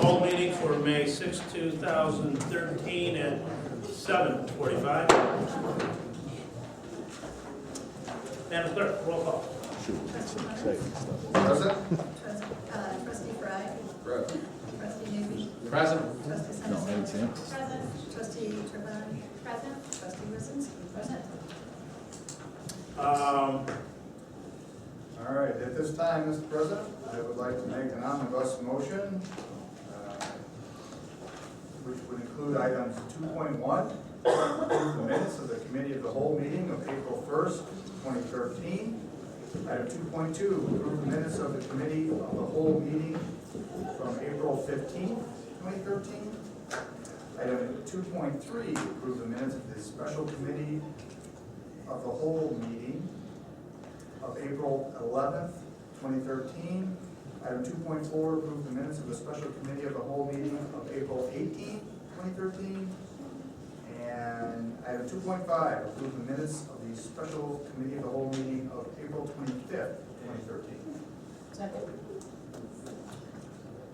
whole meeting for May 6, 2013 at 7:45. Madam Clerk, roll call. Present? Trustee Fry. Present. Trustee Newby. Present. Trustee No, Sensing. 18. Present. Trustee Trevon. Present. Trustee Wisdom. Present. All right, at this time, Mr. President, I would like to make an omnibus motion, which would include items 2.1, the minutes of the Committee of the Whole meeting of April 1st, 2013. Item 2.2, approve the minutes of the Committee of the Whole meeting from April 15th, 2013. Item 2.3, approve the minutes of the Special Committee of the Whole meeting of April 11th, 2013. Item 2.4, approve the minutes of the Special Committee of the Whole meeting of April 18th, 2013. And item 2.5, approve the minutes of the Special Committee of the Whole meeting of April 25th, 2013. Second.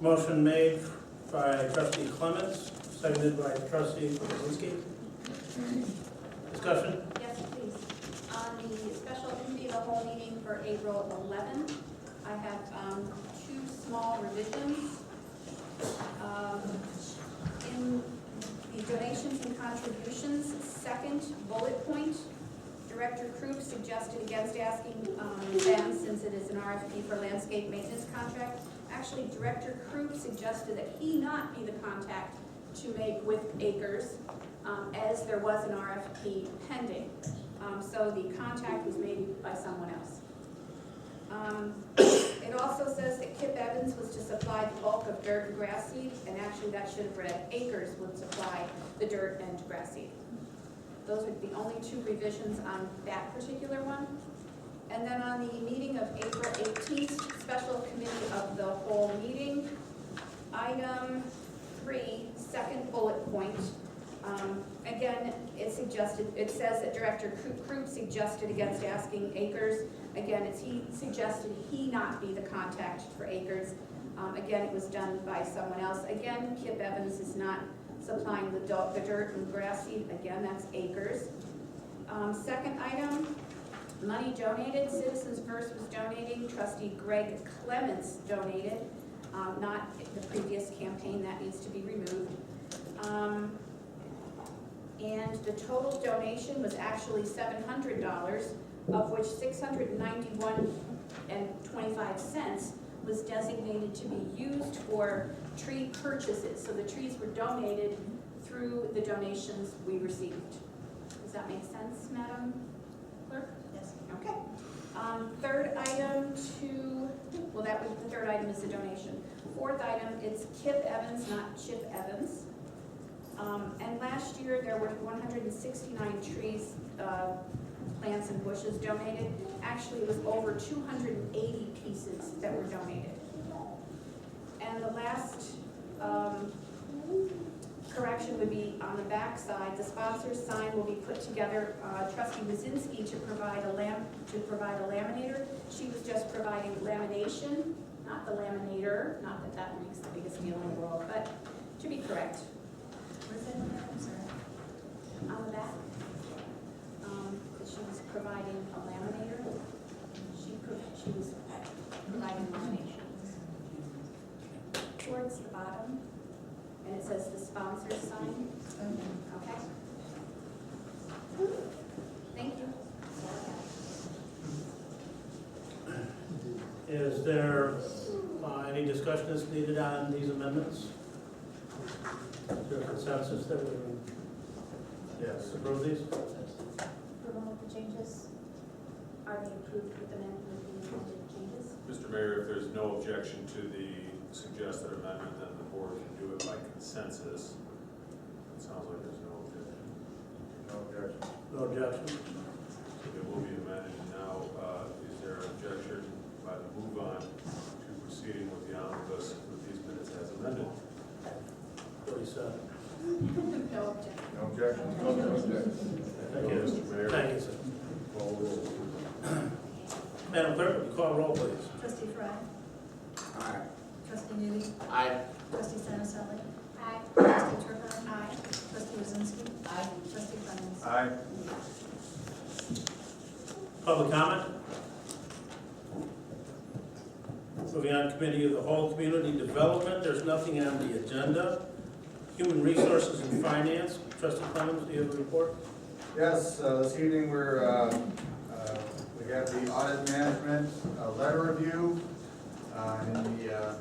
Motion made by Trustee Clements, seconded by Trustee Kuzensky. Discussion? Yes, please. On the special committee of the whole meeting for April 11th, I have two small revisions. In the donations and contributions, second bullet point, Director Krupp suggested against asking them, since it is an RFP for landscape maintenance contract. Actually, Director Krupp suggested that he not be the contact to make with Acres, as there was an RFP pending. So the contact was made by someone else. It also says that Kip Evans was to supply the bulk of dirt and grass seed, and actually that should have read Acres would supply the dirt and grass seed. Those are the only two revisions on that particular one. And then on the meeting of April 18th, Special Committee of the Whole meeting, item 3, second bullet point. Again, it says that Director Krupp suggested against asking Acres. Again, he suggested he not be the contact for Acres. Again, it was done by someone else. Again, Kip Evans is not supplying the dirt and grass seed. Again, that's Acres. Second item, money donated. Citizens First was donating. Trustee Greg Clements donated. Not the previous campaign. That needs to be removed. And the total donation was actually $700, of which $691.25 was designated to be used for tree purchases. So the trees were donated through the donations we received. Does that make sense, Madam Clerk? Yes. Okay. Third item the third item is the donation. Fourth item, it's Kip Evans, not Chip Evans. And last year there were 169 trees, plants and bushes donated. Actually, it was over 280 pieces that were donated. And the last correction would be on the back side. The sponsor's sign will be put together. Trustee Wazinski to provide a laminator. She was just providing lamination, not the laminator. Not that that makes the biggest deal in the world, but to be correct. Where's that on there? I'm sorry. On the back, that she was providing a laminator. She was providing lamination. Towards the bottom, and it says the sponsor's sign. Okay? Thank you. Is there any discussion that's needed on these amendments? Is there a consensus that we can Yes. approve these? Approval of the changes, are they approved with the amended changes? Mr. Mayor, if there's no objection to the suggested amendment, then the board can do it by consensus. It sounds like there's no objection. No objection. No objection? So it will be amended now. Is there an objection by the move on to proceeding with the omnibus with these minutes as amended? 47. No objection. No objection. No objection. Thank you. Mr. Mayor. Thank you, sir. Call roll. Madam Clerk, call roll, please. Trustee Fry. Aye. Trustee Newby. Aye. Trustee Sensing. Aye. Public comment? Moving on, Committee of the Whole, Community Development, there's nothing on the agenda. Human Resources and Finance, Trustee Clemmons, do you have a report? Yes, this evening we have the audit management letter review. In the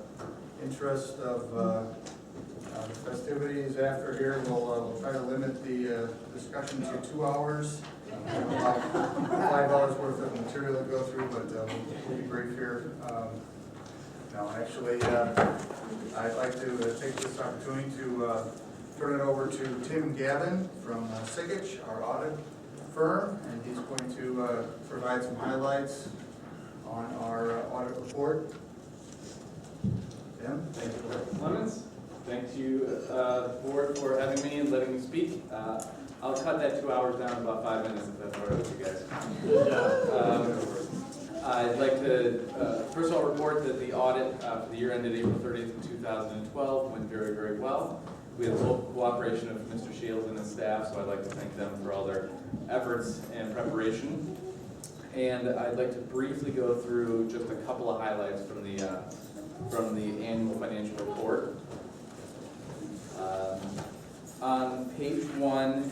interest of the festivities after here, we'll try to limit the discussion to 2 hours. About $5 worth of material to go through, but we'll be brief here. No, actually, I'd like to take this opportunity to turn it over to Tim Gavin from Sigich, our audit firm, and he's going to provide some highlights on our audit report. Tim? Thank you, Mr. Clemens. Thank you, board, for having me and letting me speak. I'll cut that 2 hours down to about 5 minutes if that's all right with you guys. Good job. I'd like to first of all report that the audit for the year ended April 30th, 2012 went very, very well. We had the full cooperation of Mr. Shields and his staff, so I'd like to thank them for all their efforts and preparation. And I'd like to briefly go through just a couple of highlights from the annual financial report. On page 1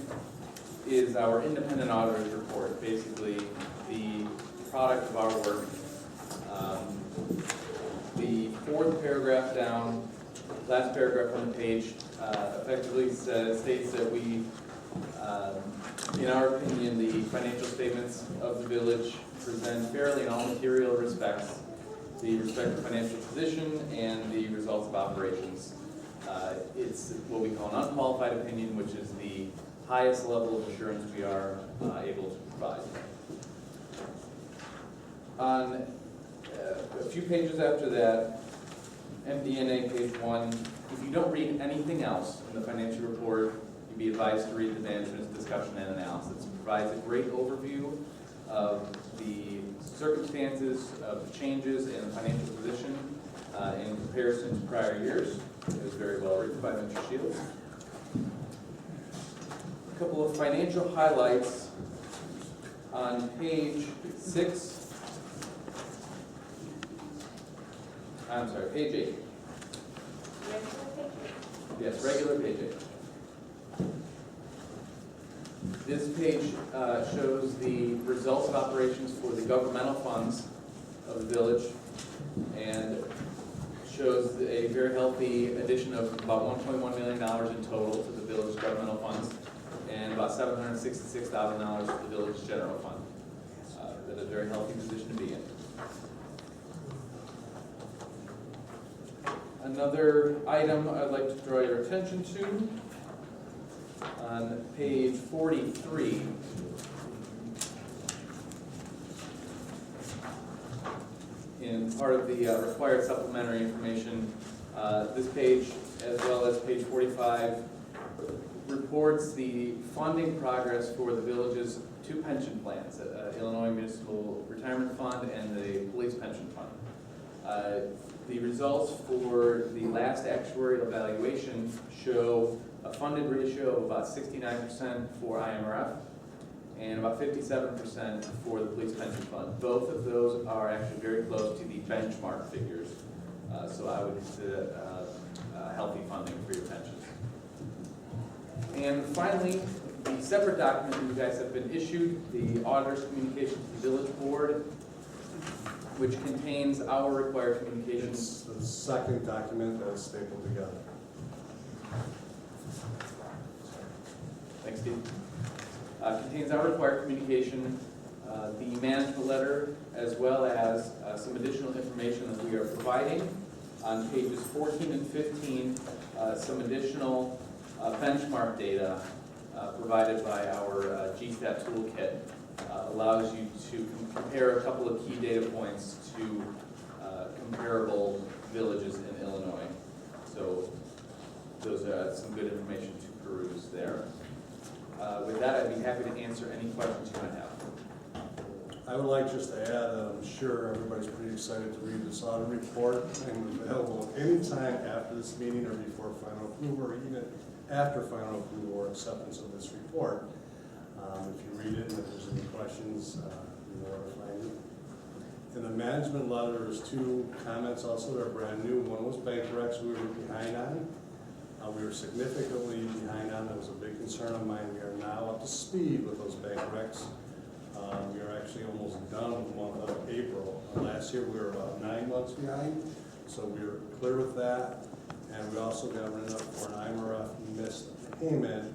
is our independent auditor's report, basically the product of our work. The fourth paragraph down, last paragraph on the page, effectively states that we, in our opinion, the financial statements of the village present fairly in all material respects the respective financial position and the results of operations. It's what we call an unqualified opinion, which is the highest level of assurance we are able to provide. On a few pages after that, MD&A page 1, if you don't read anything else in the financial report, you'd be advised to read the management's discussion and analysis. It provides a great overview of the circumstances of the changes in the financial position in comparison to prior years. It was very well written by Mr. Shields. A couple of financial highlights on page 6. I'm sorry, page 8. Yes, regular page 8. This page shows the results of operations for the governmental funds of the village and shows a very healthy addition of about $1.1 million in total to the village governmental funds and about $766,000 to the village general fund. That's a very healthy position to be in. Another item I'd like to draw your attention to on page 43. In part of the required supplementary information, this page, as well as page 45, reports the funding progress for the village's 2 pension plans, Illinois Municipal Retirement Fund and the Police Pension Fund. The results for the last actuarial evaluation show a funded ratio of about 69% for IMRF and about 57% for the Police Pension Fund. Both of those are actually very close to the benchmark figures, so I would consider healthy funding for your pensions. And finally, the separate document that you guys have been issued, the Auditor's Communication to the Village Board, which contains our required communications. It's the second document that's stapled together. Thanks, Steve. Contains our required communication, the management letter, as well as some additional information that we are providing. On pages 14 and 15, some additional benchmark data provided by our GSTAT toolkit. Allows you to compare a couple of key data points to comparable villages in Illinois. So those are some good information to peruse there. With that, I'd be happy to answer any questions you might have. I would like just to add that I'm sure everybody's pretty excited to read this audit report and available anytime after this meeting or before final approval or even after final approval or acceptance of this report. If you read it and if there's any questions, you know where to find it. In the management letter, there's two comments also that are brand new. One was bank recs we were behind on. We were significantly behind on, that was a big concern of mine. We are now up to speed with those bank recs. We are actually almost done with the month of April. Last year, we were about 9 months behind, so we were clear with that. And we also got written up for an IMRF missed payment.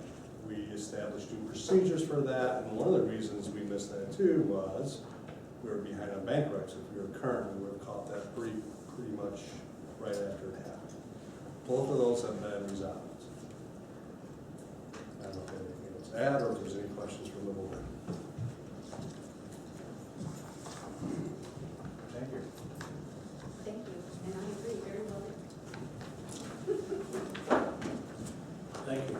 We established new procedures for that, and one of the reasons we missed that too was we were behind on bank recs. If we were current, we would have caught that pretty much right after it happened. Both of those have been resolved. I don't know if anything else to add or if there's any questions from the board. Thank you. Thank you, and I agree, very well. Thank you.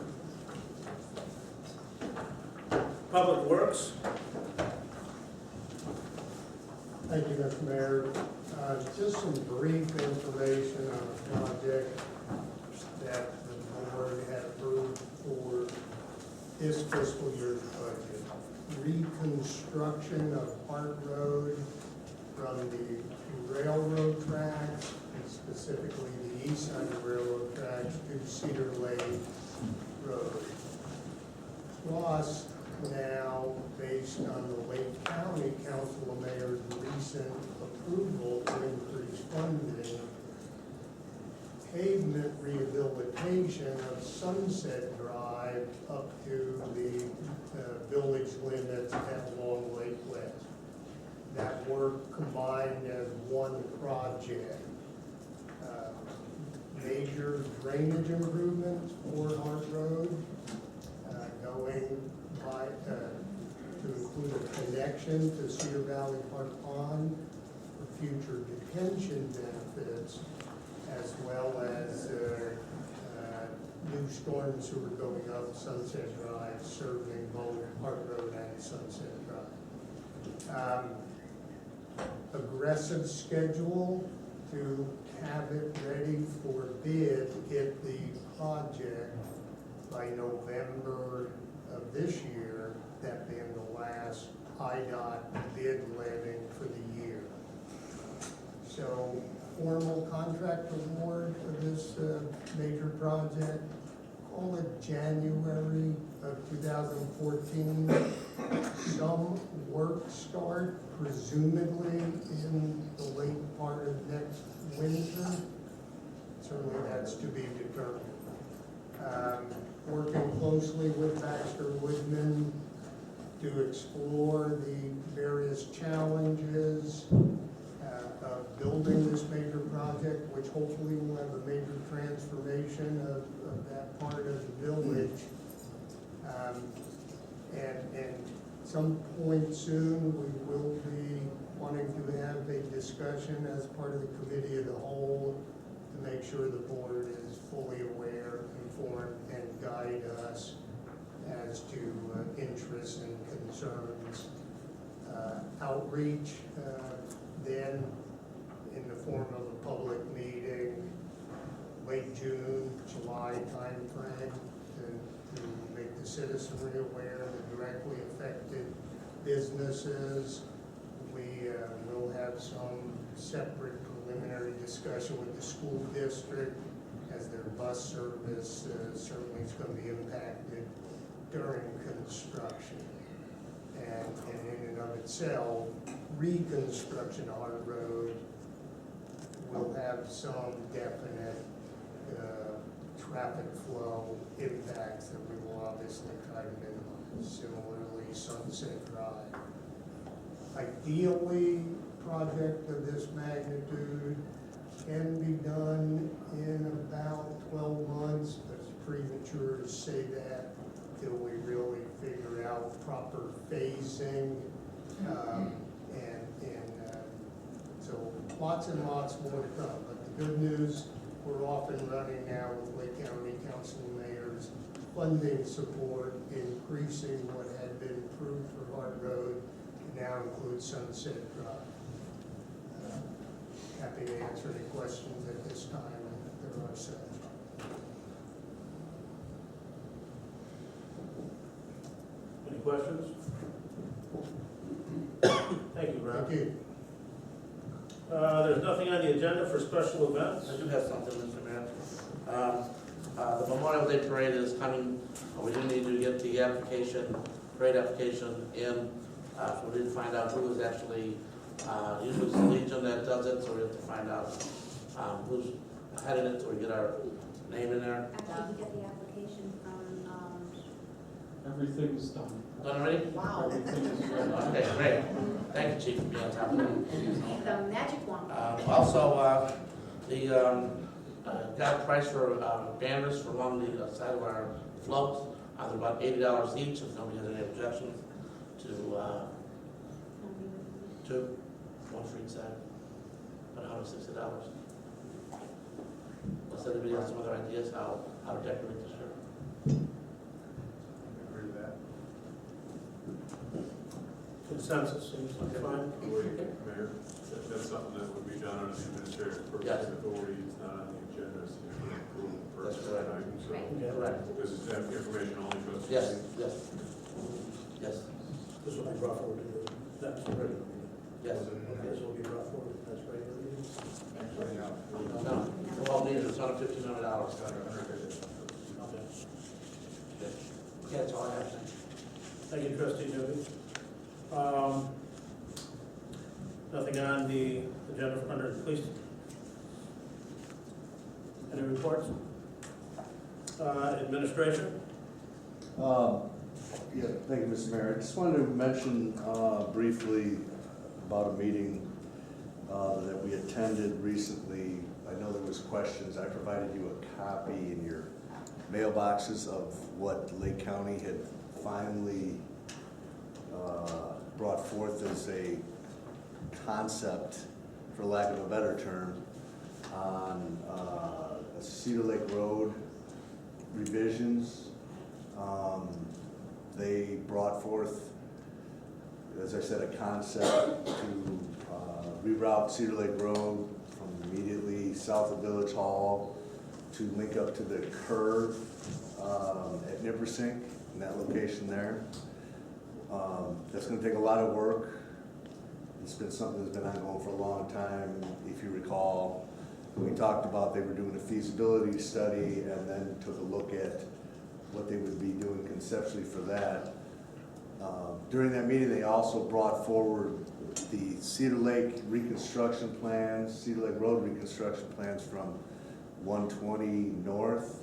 Public Works, Thank you, Mr. Mayor. Just some brief information on a project that the board had approved for this fiscal year's budget. Reconstruction of Hart Road from the railroad tracks, and specifically the east side of the railroad tracks to Cedar Lake Road. Plus, now, based on the Lake County Council of Mayor's recent approval to increase funding, pavement rehabilitation of Sunset Drive up to the village limits at Long Lake West. That work combined as one project. Major drainage improvements for Hart Road, going by, to include a connection to Cedar Valley Park Pond for future detention benefits, as well as new storm sewer going up Sunset Drive, serving both Hart Road and Sunset Drive. Aggressive schedule to have it ready for bid if the project by November of this year, that being the last IDOT bid letting for the year. So formal contract award for this major project, call it January of 2014. Some work start presumably in the late part of next winter. Certainly that's to be determined. Working closely with Baxter Woodman to explore the various challenges of building this major project, which hopefully will have a major transformation of that part of the village. And some point soon, we will be wanting to have a discussion as part of the committee of the whole to make sure the board is fully aware, informed, and guide us as to interests and concerns. Outreach, then in the form of a public meeting, late June, July timeframe, to make the citizenry aware of the directly affected businesses. We will have some separate preliminary discussion with the school district, as their bus service certainly is going to be impacted during construction. And in and of itself, reconstruction of Hart Road will have some definite traffic flow impacts that we will obviously try to minimize. Similarly, Sunset Drive. Ideally, project of this magnitude can be done in about 12 months, but it's premature to say that till we really figure out proper phasing. So lots and lots more to come. But the good news, we're off and running now with Lake County Council of Mayors funding support, increasing what had been approved for Hart Road to now include Sunset Drive. Happy to answer any questions at this time, if there are some. any questions? Thank you, Ron. Thank you. There's nothing on the agenda for special events. I do have something, Mr. Mayor. The Memorial Day Parade is coming. We do need to get the application, parade application in. So we didn't find out who was actually, usually it's the Legion that does it, so we have to find out who's heading it, so we get our name in there. Actually, you get the application from, Everything's done. Done already? wow, Everything is ready. Okay, great. Thank you, Chief, for being on top of it. the magic wand. Also, got a price for banners for along the side of our floats. They're about $80 each, if nobody has any objections to one for each side. About $160. Unless anybody has some other ideas how to decorate the shirt. Agree with that. Consensus seems like fine. Mayor, that's something that would be done under the administrative purpose Yes. authority. It's not on the agenda, so you can approve the That's purchase correct. item. So Right. Correct. this is information only to us. Yes, yes. Yes, This will be brought forward to the next regular meeting. yes. Okay, this will be brought forward to the next regular meeting. Actually, no. No, the whole meeting is under $1,500. Okay. Yeah, that's all I have. Thank you, trustee Newby. Nothing on the agenda under the police. Any reports? Administration? Yeah, thank you, Mr. Mayor. I just wanted to mention briefly about a meeting that we attended recently. I know there was questions. I provided you a copy in your mailboxes of what Lake County had finally brought forth as a concept, for lack of a better term, on Cedar Lake Road revisions. They brought forth, as I said, a concept to reroute Cedar Lake Road from immediately south of Village Hall to link up to the curve at Nippersink, in that location there. That's gonna take a lot of work. It's been something that's been ongoing for a long time. If you recall, we talked about they were doing a feasibility study and then took a look at what they would be doing conceptually for that. During that meeting, they also brought forward the Cedar Lake reconstruction plans, Cedar Lake Road reconstruction plans from 120 North,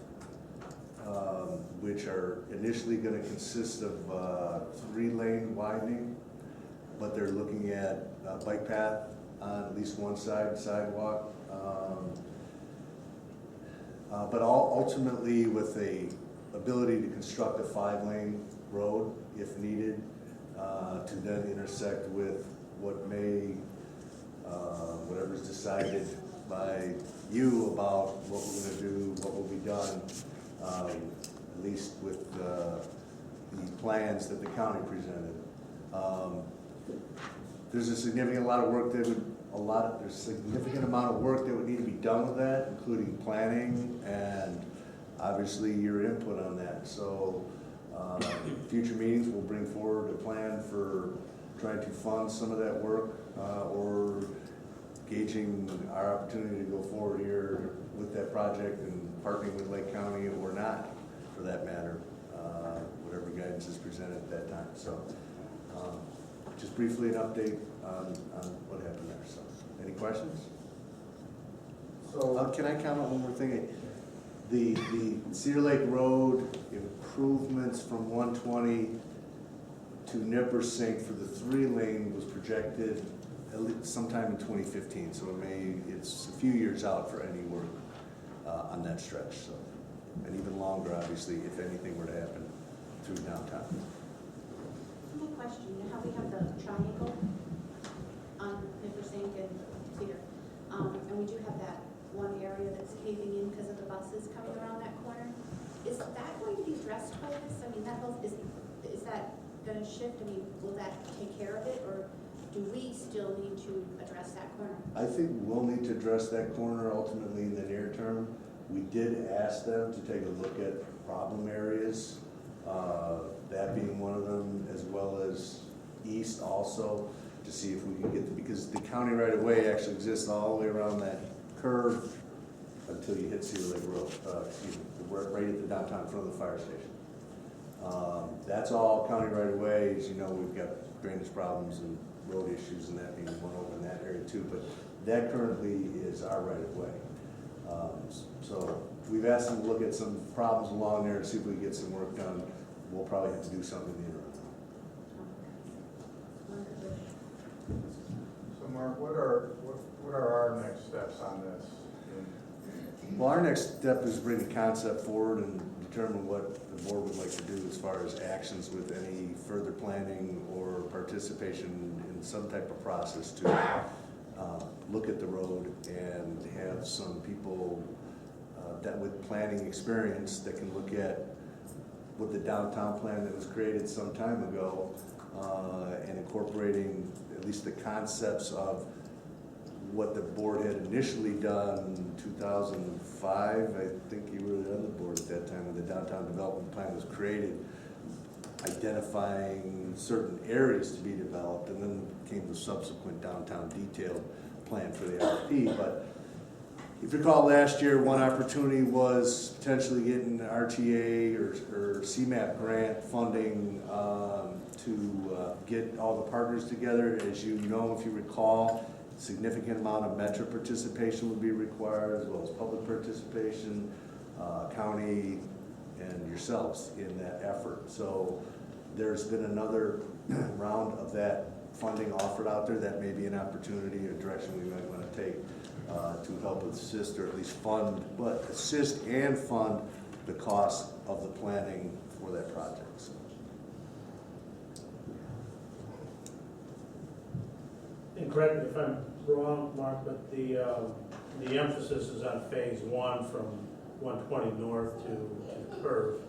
which are initially gonna consist of 3-lane widening, but they're looking at a bike path on at least one side, sidewalk. But ultimately with a ability to construct a 5-lane road if needed, to then intersect with what may, whatever's decided by you about what we're gonna do, what will be done, at least with the plans that the county presented. There's a significant amount of work that would need to be done with that, including planning and obviously your input on that. So future meetings will bring forward a plan for trying to fund some of that work or gauging our opportunity to go forward here with that project and partnering with Lake County or not, for that matter, whatever guidance is presented at that time. So just briefly an update on what happened there. So any questions? So, Can I comment one more thing? The Cedar Lake Road improvements from 120 to Nippersink for the 3-lane was projected at least sometime in 2015. So it's a few years out for any work on that stretch. So, and even longer, obviously, if anything were to happen through downtown. Simple question, you know how we have the triangle on Nippersink and Cedar? And we do have that one area that's caving in because of the buses coming around that corner. Is that going to be addressed by this? I mean, is that gonna shift? I mean, will that take care of it, or do we still need to address that corner? I think we'll need to address that corner ultimately in the near term. We did ask them to take a look at problem areas That being one of them, as well as east also, to see if we can get, because the county right of way actually exists all the way around that curve until you hit Cedar Lake Road, excuse me, right at the downtown front of the fire station. That's all county right of way. As you know, we've got drainage problems and road issues and that being one over in that area too, but that currently is our right of way. So we've asked them to look at some problems along there to see if we can get some work done. We'll probably have to do something in the interim. So Mark, what are our next steps on this? Well, our next step is bring the concept forward and determine what the board would like to do as far as actions with any further planning or participation in some type of process to look at the road and have some people that with planning experience that can look at what the downtown plan that was created some time ago and incorporating at least the concepts of what the board had initially done in 2005. I think you were on the board at that time when the downtown development plan was created, identifying certain areas to be developed, and then came the subsequent downtown detailed plan for the RFP. But if you recall last year, one opportunity was potentially getting RTA or CMAP grant funding to get all the partners together. As you know, if you recall, significant amount of Metro participation would be required, as well as public participation, county, and yourselves in that effort. So there's been another round of that funding offered out there. That may be an opportunity, a direction we might want to take to help assist, or at least fund, but assist and fund the cost of the planning for that project. So. And correct me if I'm wrong, Mark, but the emphasis is on phase one from 120 north to the curve.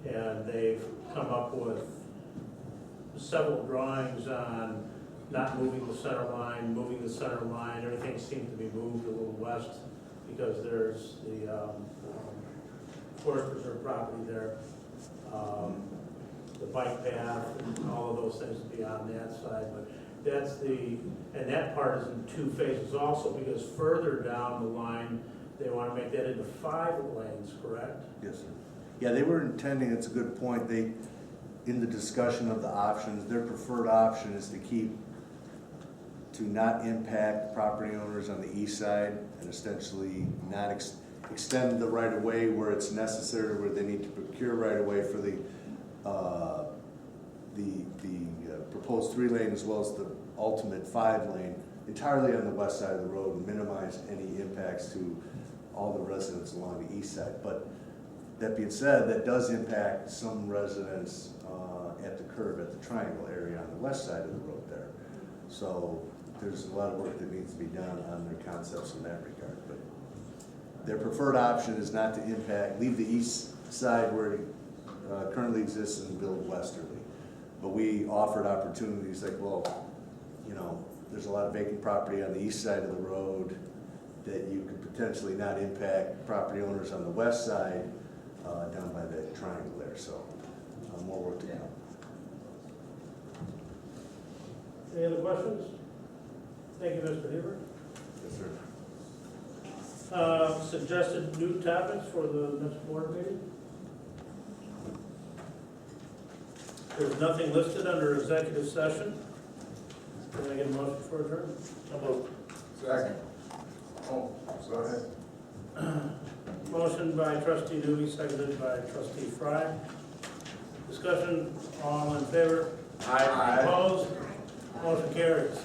And they've come up with several drawings on not moving the center line, moving the center line. Everything seems to be moved a little west because there's the forest preserve property there. The bike path and all of those things would be on that side, but that's and that part is in two phases also, because further down the line, they want to make that into 5 lanes, correct? Yes, sir. Yeah, they were intending, it's a good point, in the discussion of the options, their preferred option is to not impact property owners on the east side and essentially not extend the right of way where it's necessary, where they need to procure right of way for the proposed 3 lane as well as the ultimate 5 lane entirely on the west side of the road and minimize any impacts to all the residents along the east side. But that being said, that does impact some residents at the curve at the triangle area on the west side of the road there. So there's a lot of work that needs to be done on their concepts in that regard. But their preferred option is not to leave the east side where it currently exists and build westerly. But we offered opportunities like, well, you know, there's a lot of vacant property on the east side of the road that you could potentially not impact property owners on the west side down by the triangle there. So more work to come. Any other questions? Thank you, Mr. Hebert. Yes, sir. Suggested new topics for the next board meeting? There's nothing listed under executive session. Can I get a motion for adjournment? Second. Oh, go ahead. Motion by trustee Newby, seconded by trustee Fry. Discussion, all in favor? Aye. Opposed? Motion carries.